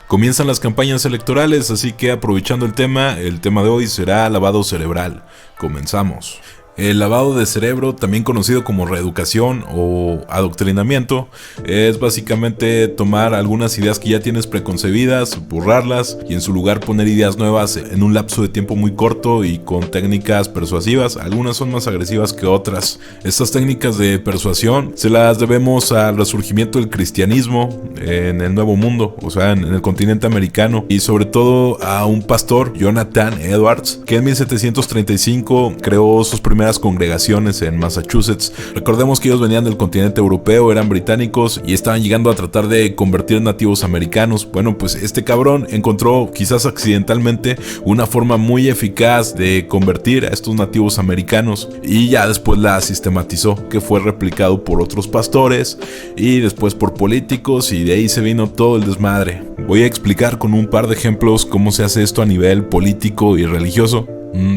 Comienzan las campañas electorales, así que aprovechando el tema de hoy será lavado cerebral. Comenzamos. El lavado de cerebro, también conocido como reeducación o adoctrinamiento, es básicamente tomar algunas ideas que ya tienes preconcebidas, borrarlas y en su lugar poner ideas nuevas en un lapso de tiempo muy corto y con técnicas persuasivas. Algunas son más agresivas que otras. Estas técnicas de persuasión se las debemos al resurgimiento del cristianismo en el Nuevo Mundo, o sea, en el continente americano, y sobre todo a un pastor, Jonathan Edwards, que en 1735 creó sus primeras congregaciones en Massachusetts. Recordemos que ellos venían del continente europeo, eran británicos y estaban llegando a tratar de convertir nativos americanos. Bueno, pues este cabrón encontró, quizás accidentalmente, una forma muy eficaz de convertir a estos nativos americanos y ya después la sistematizó, que fue replicado por otros pastores y después por políticos, y de ahí se vino todo el desmadre. Voy a explicar con un par de ejemplos cómo se hace esto a nivel político y religioso.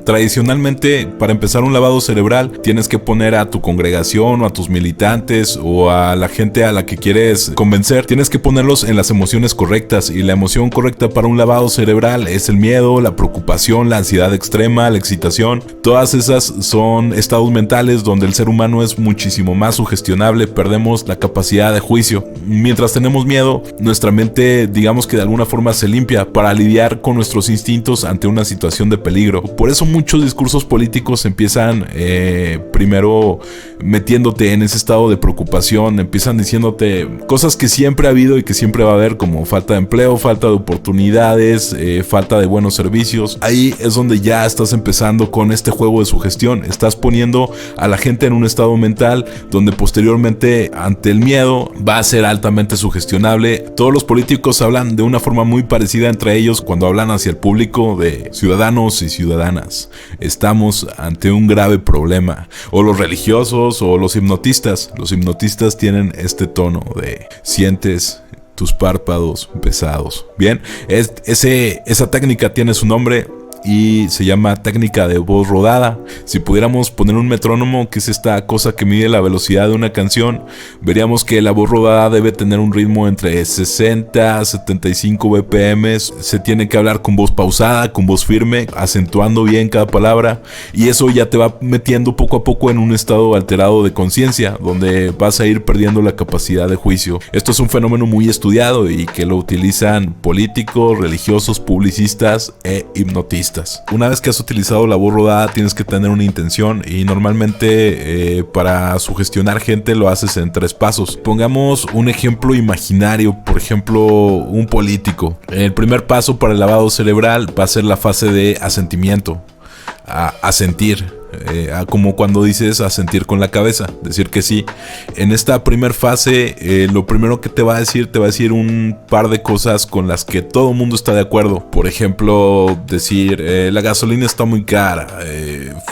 Tradicionalmente, para empezar un lavado cerebral, tienes que poner a tu congregación o a tus militantes o a la gente a la que quieres convencer, tienes que ponerlos en las emociones correctas, y la emoción correcta para un lavado cerebral es el miedo, la preocupación, la ansiedad extrema, la excitación. Todas esas son estados mentales donde el ser humano es muchísimo más sugestionable, perdemos la capacidad de juicio. Mientras tenemos miedo, nuestra mente, digamos que de alguna forma se limpia para lidiar con nuestros instintos ante una situación de peligro. Por eso muchos discursos políticos empiezan primero metiéndote en ese estado de preocupación, empiezan diciéndote cosas que siempre ha habido y que siempre va a haber, como falta de empleo, falta de oportunidades, falta de buenos servicios. Ahí es donde ya estás empezando con este juego de sugestión, estás poniendo a la gente en un estado mental donde posteriormente, ante el miedo, va a ser altamente sugestionable. Todos los políticos hablan de una forma muy parecida entre ellos cuando hablan hacia el público de ciudadanos y ciudadanas. Estamos ante un grave problema. O los religiosos o los hipnotistas. Los hipnotistas tienen este tono de sientes tus párpados pesados. Bien, esa técnica tiene su nombre y se llama técnica de voz rodada. Si pudiéramos poner un metrónomo, que es esta cosa que mide la velocidad de una canción, veríamos que la voz rodada debe tener un ritmo entre 60 a 75 BPM. Se tiene que hablar con voz pausada, con voz firme, acentuando bien cada palabra, y eso ya te va metiendo poco a poco en un estado alterado de conciencia, donde vas a ir perdiendo la capacidad de juicio. Esto es un fenómeno muy estudiado y que lo utilizan políticos, religiosos, publicistas e hipnotistas. Una vez que has utilizado la voz rodada, tienes que tener una intención, y normalmente para sugestionar gente lo haces en 3 pasos. Pongamos un ejemplo imaginario, por ejemplo, un político. El primer paso para el lavado cerebral va a ser la fase de asentimiento, a sentir. Como cuando dices asentir con la cabeza, decir que sí. En esta primer fase, lo primero que te va a decir un par de cosas con las que todo el mundo está de acuerdo. Por ejemplo, decir la gasolina está muy cara,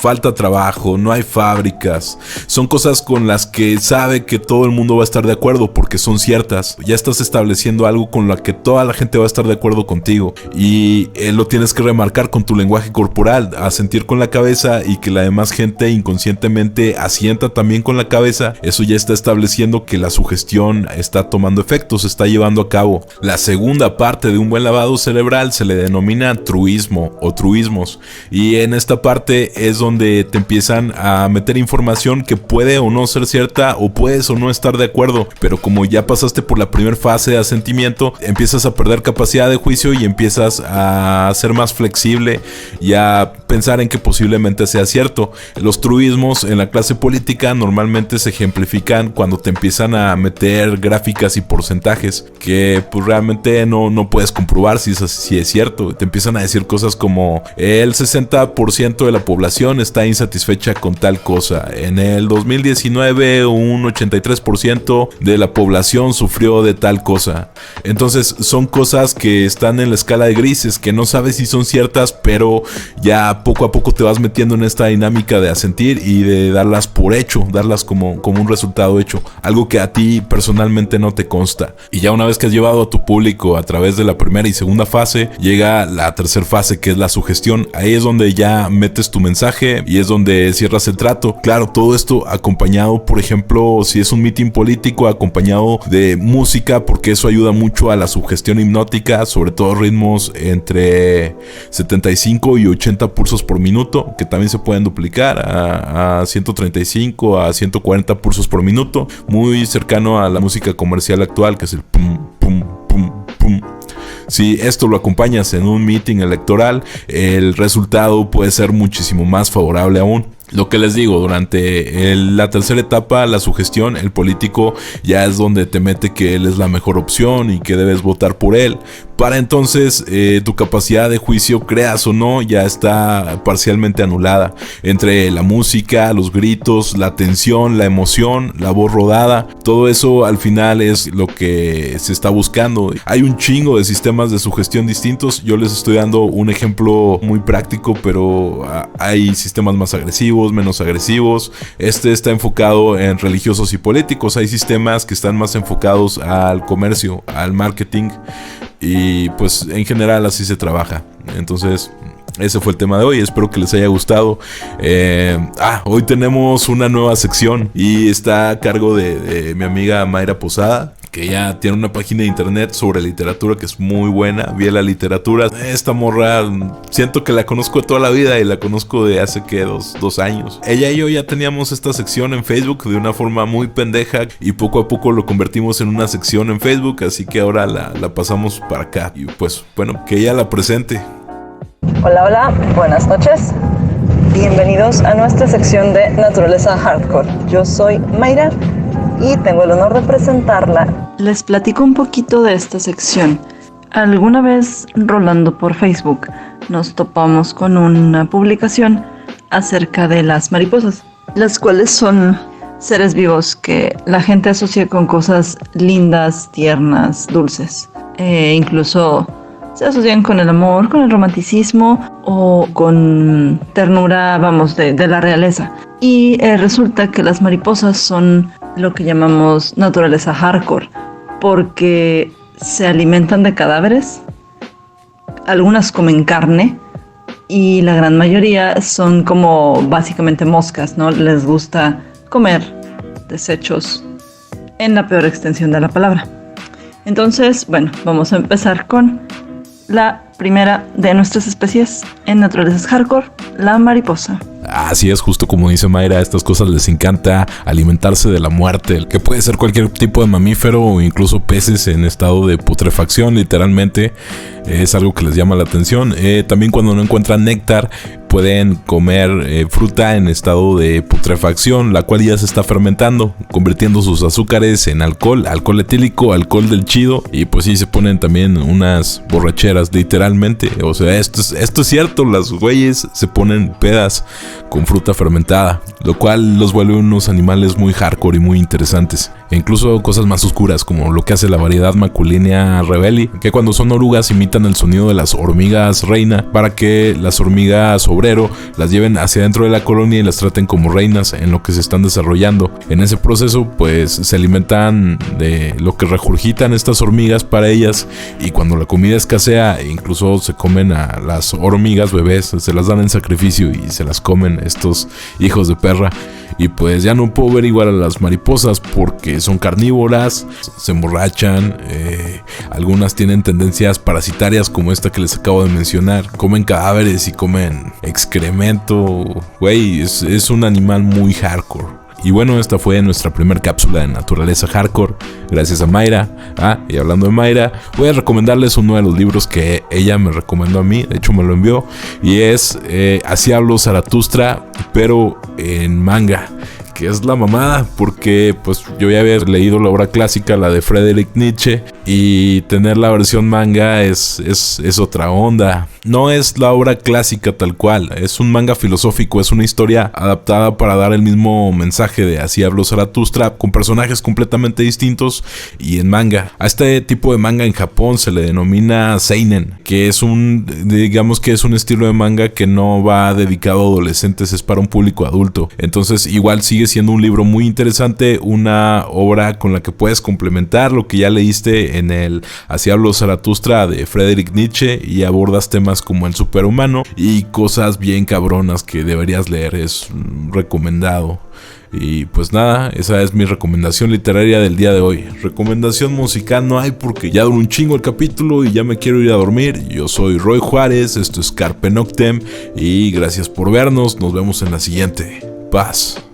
falta trabajo, no hay fábricas. Son cosas con las que sabe que todo el mundo va a estar de acuerdo porque son ciertas. Ya estás estableciendo algo con lo que toda la gente va a estar de acuerdo contigo, y lo tienes que remarcar con tu lenguaje corporal, asentir con la cabeza, y que la demás gente inconscientemente asienta también con la cabeza. Eso ya está estableciendo que la sugestión está tomando efecto, se está llevando a cabo. La segunda parte de un buen lavado cerebral se le denomina truismo o truismos, y en esta parte es donde te empiezan a meter información que puede o no ser cierta, o puedes o no estar de acuerdo, pero como ya pasaste por la primera fase de asentimiento, empiezas a perder capacidad de juicio y empiezas a ser más flexible y a pensar en que posiblemente sea cierto. Los truismos en la clase política normalmente se ejemplifican cuando te empiezan a meter gráficas y porcentajes que pues realmente no puedes comprobar si es cierto. Te empiezan a decir cosas como el 60% de la población está insatisfecha con tal cosa. En el 2019 un 83% de la población sufrió de tal cosa. Entonces son cosas que están en la escala de grises, que no sabes si son ciertas, pero ya ya poco a poco te vas metiendo en esta dinámica de asentir y de darlas por hecho, darlas como un resultado hecho, algo que a ti personalmente no te consta. Y ya una vez que has llevado a tu público a través de la primera y segunda fase, llega la tercera fase, que es la sugestión. Ahí es donde ya metes tu mensaje y es donde cierras el trato. Claro, todo esto acompañado, por ejemplo, si es un meeting político, acompañado de música, porque eso ayuda mucho a la sugestión hipnótica, sobre todo ritmos entre 75 y 80 pulsos por minuto, que también se pueden duplicar a 135 a 140 pulsos por minuto, muy cercano a la música comercial actual, que es el pum, pum, pum, pum. Si esto lo acompañas en un meeting electoral, el resultado puede ser muchísimo más favorable aún. Lo que les digo, durante la tercera etapa, la sugestión, el político ya es donde te mete que él es la mejor opción y que debes votar por él. Para entonces tu capacidad de juicio, creas o no, ya está parcialmente anulada. Entre la música, los gritos, la tensión, la emoción, la voz rodada, todo eso al final es lo que se está buscando. Hay un chingo de sistemas de sugestión distintos. Yo les estoy dando un ejemplo muy práctico, pero hay sistemas más agresivos, menos agresivos. Este está enfocado en religiosos y políticos. Hay sistemas que están más enfocados al comercio, al marketing, y pues en general así se trabaja. Entonces ese fue el tema de hoy, espero que les haya gustado. Hoy tenemos una nueva sección y está a cargo de mi amiga Mayra Posada, que ella tiene una página de internet sobre literatura que es muy buena. Vi la literatura. Esta morra, siento que la conozco de toda la vida y la conozco de hace que dos años. Ella y yo ya teníamos esta sección en Facebook de una forma muy pendeja y poco a poco lo convertimos en una sección en Facebook, así que ahora la pasamos para acá. Y pues bueno, que ella la presente. Hola, buenas noches. Bienvenidos a nuestra sección de Naturaleza Hardcore. Yo soy Mayra y tengo el honor de presentarla. Les platico un poquito de esta sección. Alguna vez, rolando por Facebook, nos topamos con una publicación acerca de las mariposas, las cuales son seres vivos que la gente asocia con cosas lindas, tiernas, dulces. Incluso se asocian con el amor, con el romanticismo o con ternura, de la realeza. Y resulta que las mariposas son lo que llamamos naturaleza hardcore, porque se alimentan de cadáveres, algunas comen carne y la gran mayoría son como básicamente moscas, ¿no? Les gusta comer desechos en la peor extensión de la palabra. Entonces, bueno, vamos a empezar con la primera de nuestras especies en naturaleza hardcore, la mariposa. Así es, justo como dice Mayra, a estas cosas les encanta alimentarse de la muerte, que puede ser cualquier tipo de mamífero o incluso peces en estado de putrefacción, literalmente. Es algo que les llama la atención. También cuando no encuentran néctar, pueden comer fruta en estado de putrefacción, la cual ya se está fermentando, convirtiendo sus azúcares en alcohol etílico, alcohol del chido, y pues sí se ponen también unas borracheras, literalmente. O sea, esto es cierto, las güeyes se ponen pedas con fruta fermentada, lo cual los vuelve unos animales muy hardcore y muy interesantes. E incluso cosas más oscuras, como lo que hace la variedad Maculinea rebelli, que cuando son orugas imitan el sonido de las hormigas reina para que las hormigas obrero las lleven hacia dentro de la colonia y las traten como reinas en lo que se están desarrollando. En ese proceso pues se alimentan de lo que regurgitan estas hormigas para ellas, y cuando la comida escasea incluso se comen a las hormigas bebés, se las dan en sacrificio y se las comen estos hijos de perra. Y pues ya no puedo ver igual a las mariposas porque son carnívoras, se emborrachan, algunas tienen tendencias parasitarias como esta que les acabo de mencionar, comen cadáveres y comen excremento. Güey, es un animal muy hardcore. Y bueno, esta fue nuestra primera cápsula de naturaleza hardcore, gracias a Mayra. Y hablando de Mayra, voy a recomendarles uno de los libros que ella me recomendó a mí, de hecho me lo envió, y es Así habló Zaratustra, pero en manga, que es la mamada, porque pues yo ya había leído la obra clásica, la de Friedrich Nietzsche, y tener la versión manga es otra onda. no es la obra clásica tal cual, es un manga filosófico, es una historia adaptada para dar el mismo mensaje de Así habló Zaratustra, con personajes completamente distintos y en manga. A este tipo de manga en Japón se le denomina seinen, que es digamos que es un estilo de manga que no va dedicado a adolescentes, es para un público adulto. Entonces igual sigue siendo un libro muy interesante, una obra con la que puedes complementar lo que ya leíste en el Así habló Zaratustra de Friedrich Nietzsche y abordas temas como el superhumano y cosas bien cabronas que deberías leer, es recomendado. Y pues nada, esa es mi recomendación literaria del día de hoy. Recomendación musical no hay porque ya duró un chingo el capítulo y ya me quiero ir a dormir. Yo soy Roy Juárez, esto es Carpe Noctem y gracias por vernos, nos vemos en la siguiente. Paz.